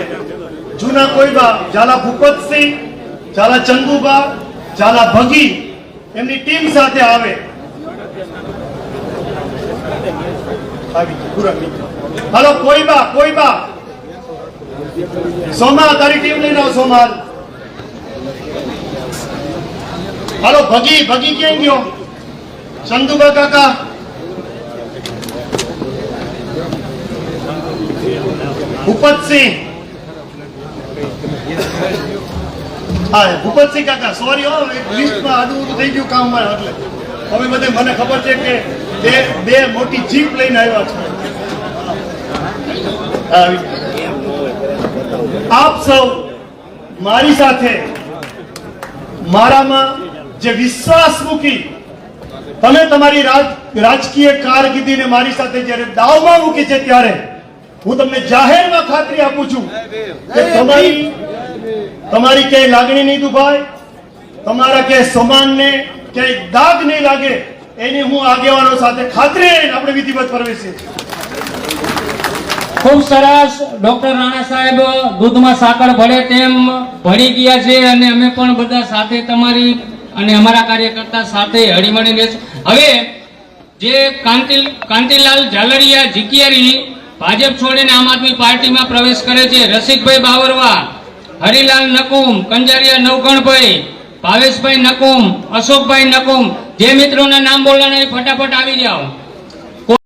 જૂના કોઈબા ઝાલા ભૂપતસિંહ, ઝાલા ચંદુબા, ઝાલા ભગી એમની ટીમ સાથે આવે. હાલો કોઈબા સોમા તારી ટીમ લઈને આવો. સોમાલ હાલો ભગી ક્યાં ગયો? ચંદુબા કાકા, ભૂપતસિંહ, હા ભૂપતસિંહ કાકા, સોરી લિસ્ટમાં આડું થઈ ગયું કામમાં, એટલે હવે બધે મને ખબર છે કે બે મોટી જીપ લઈને આવ્યા છે. આપ સૌ મારી સાથે મારામાં જે વિશ્વાસ મૂકી તમે તમારી રાજકીય કારકિર્દીને મારી સાથે જ્યારે દાવમાં મૂકી છે, ત્યારે હું તમને જાહેરમાં ખાતરી આપું છું કે તમારી ક્યાંય લાગણી નહીં દુભાય, તમારા ક્યાંય સમાનને ક્યાંય દાગ નહીં લાગે, એની હું આગેવાનો સાથે ખાતરી આપણે વિધિવત પ્રવેશીએ છીએ. ખૂબ સરસ. ડોક્ટર રાણા સાહેબ દૂધમાં સાકર ભળે તેમ ભળી ગયા છે, અને અમે પણ બધા સાથે તમારી અને અમારા કાર્યકર્તા સાથે હળીમળીને. હવે જે કાંતિલાલ ઝાલરિયા જીકિયારી ભાજપ છોડીને આમ આદમી પાર્ટીમાં પ્રવેશ કરે છે, રસિકભાઈ બાવરવા, હરિલાલ નકુમ, કંજારિયા નવગણભાઈ, ભાવેશભાઈ નકુમ, અશોકભાઈ નકુમ, જે મિત્રોના નામ બોલવાના ફટાફટ આવી જાઓ.